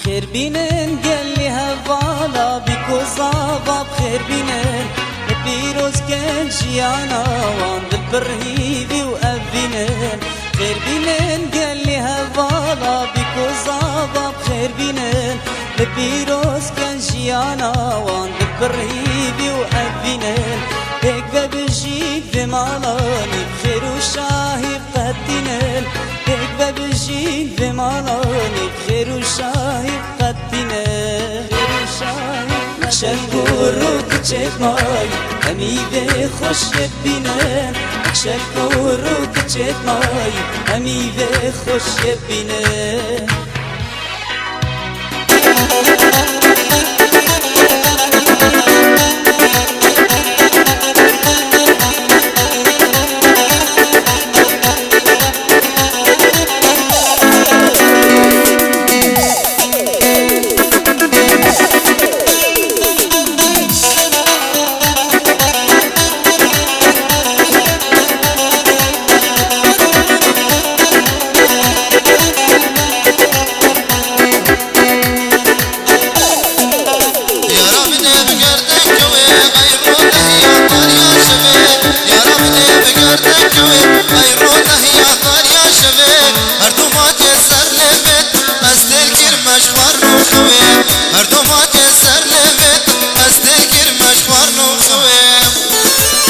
خير بینن گلی هوالا بیکو زابا بخير بینن پیروز کن جیانا وان دل برهیوی و افینن خير بینن گلی هوالا بیکو زابا بخير بینن پیروز کن جیانا وان دل برهیوی و افینن بک ببجید بمالانی بخير و شاهی قدینن بک ببجید بمالانی بخير و شاهی قدینن شکر و کچک مای همی به خوش بینن شکر و کچک مای همی به خوش بینن هر دو ما که سر لبت از دل گیر مشوار نو خوه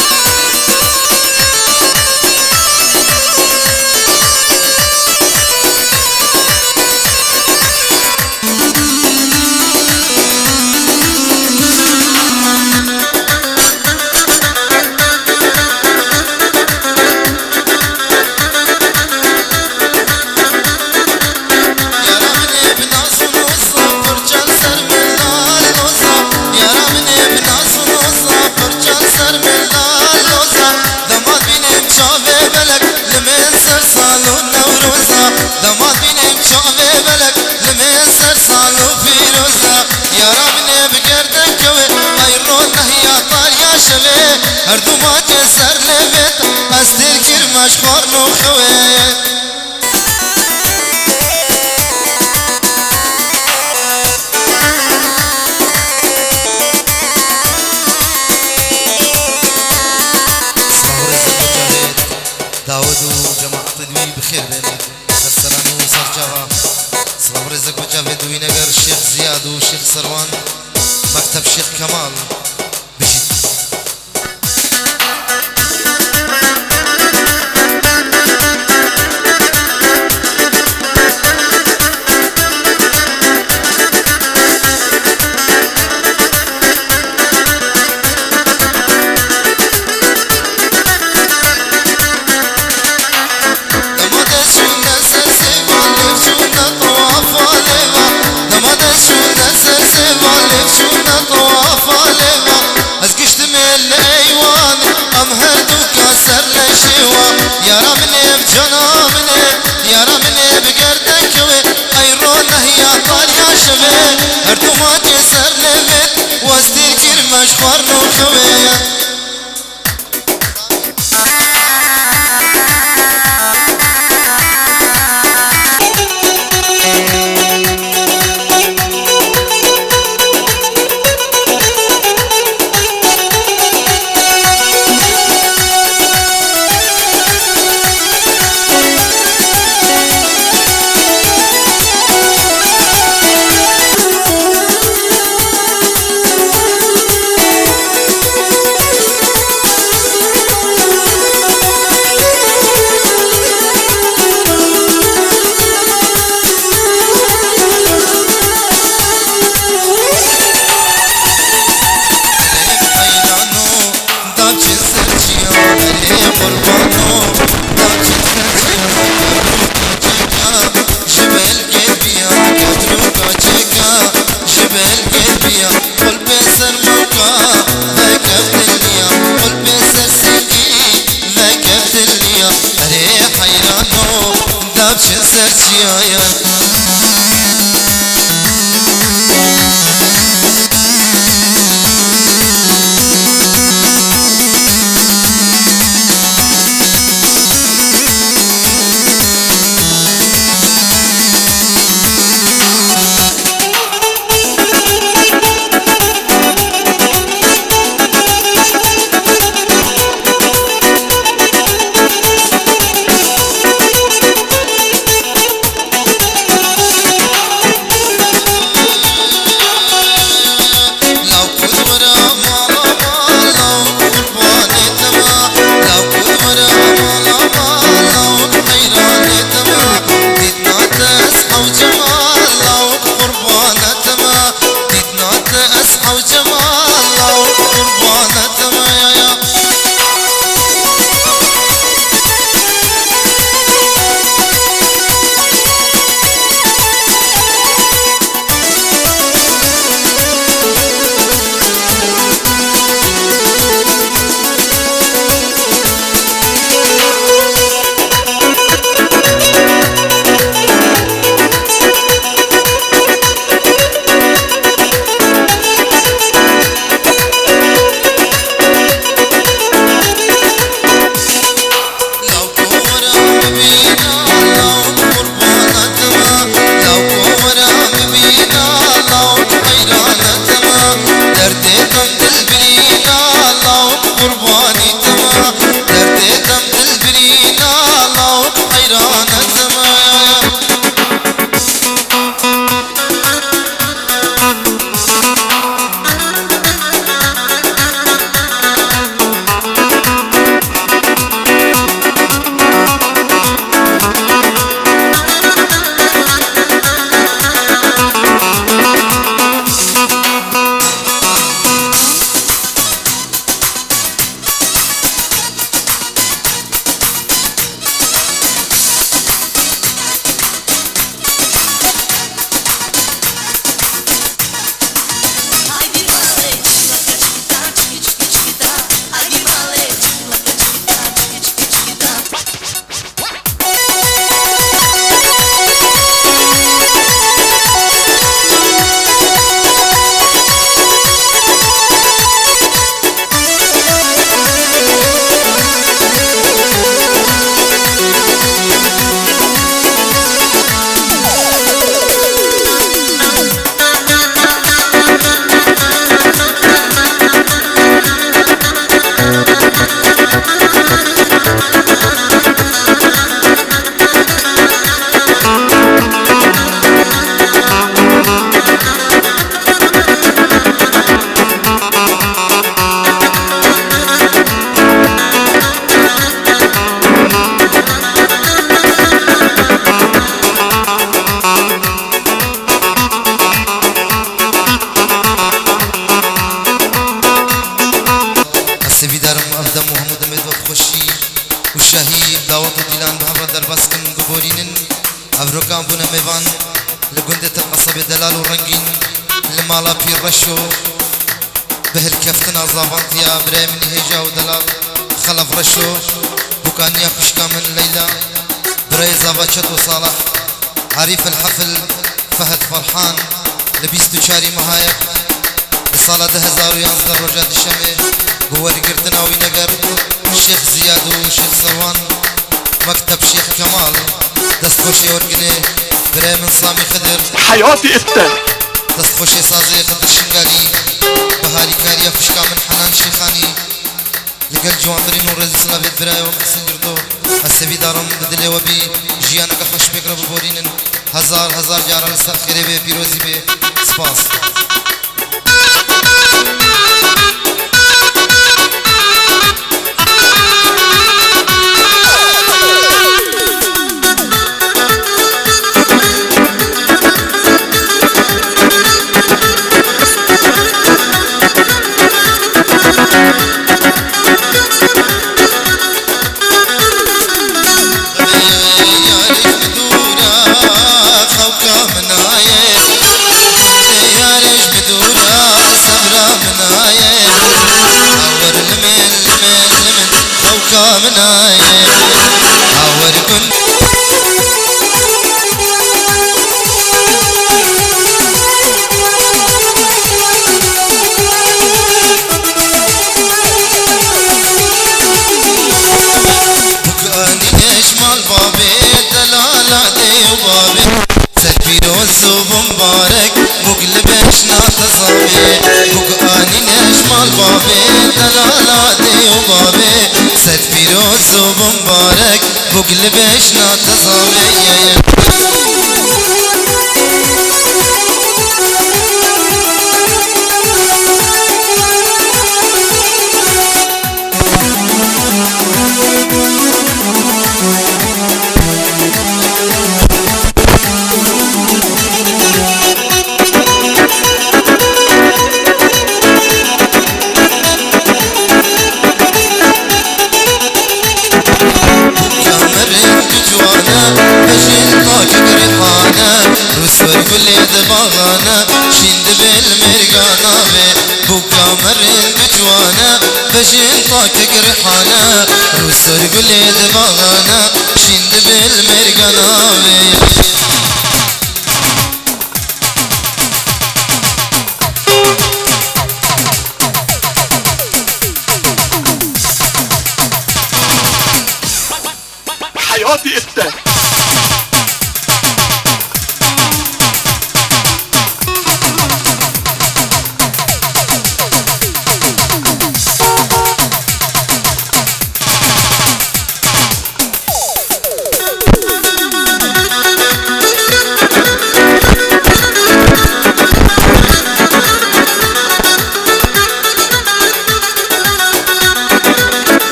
سر من لالوزا دماد بینم چاوه بلک لمن سر سالو نوروزا دماد بینم چاوه بلک لمن سر سالو فیروزا یارا بینه بگردن کوه ایرون نهیا طاریا شوه هر دو مات سر لبت از دل کرمش خور نوخوه داود و جماعت دوی بخیر بینید سرسران و سرجاوا سلام رزق و جاوید دوی نگر شیخ زیاد و شیخ سروان مکتب شیخ کمال بجید شهید دعوت دیلان به هفر درباس کن گبورینن افروکان بونا میوان لگنده قصب دلال و رنگین لمالا پیر رشو بهر كفتنا زافانتيا براي من هيجا ودلال خلف رشو بوكانيا خشكا من ليلى براي زافاتشت وصالح عريف الحفل فهد فرحان لبيستو شاري مهايب لصالة 2011 رجاد الشمي بوري قرتنا وينقر الشيخ زياد وشيخ سروان مكتب شيخ كمال دستخوشي ورقني براي من صامي خضر حياتي انت دستخوشي سازي خضر شنقالي بهاري كاريا فشكا من حنان شيخاني لقل جوامرين ورزي سلافيت براي ومحسن جردو السبي دارم بدلي وبي جيانا كخوش بكرا ببورينن هزار جارة لسر خيري بي بيروزي بي سپاس بقل بيشنا تزامي قولي دماغنا شند بالمرقناوي حياتي انت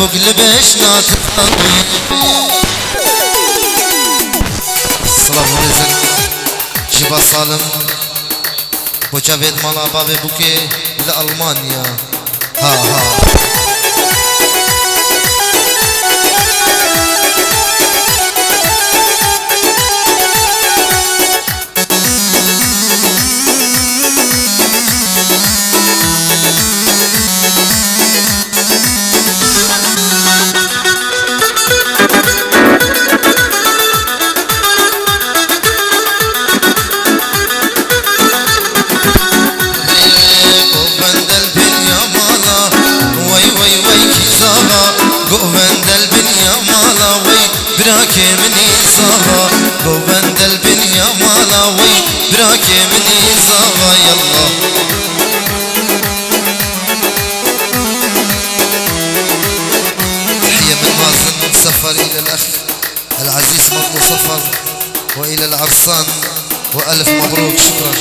بقل بيشنا تطاوي صلاة ورزن جبا سالم وجابت مالا بابي بوكي لألمانيا ها إلى الأخ العزيز مطلو صفر وإلى العرسان وألف مبروك شكرا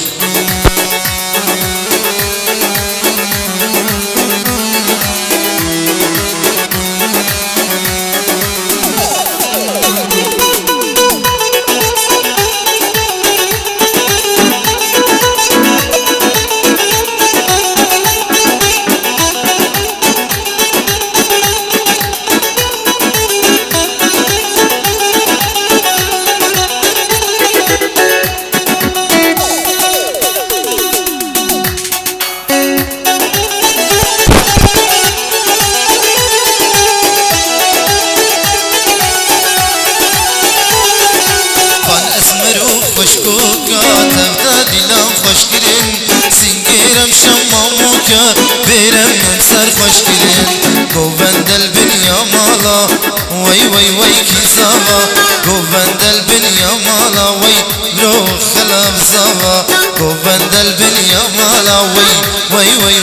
خوشکوکا تفتا دیلم خوش کرن سنگیرم شماموکا بیرم من سر خوش کرن گووندل بنیا مالا وی وی وی کی زاوا گووندل بنیا مالا وی رو خلاف زاوا گووندل بنیا مالا وی وی وی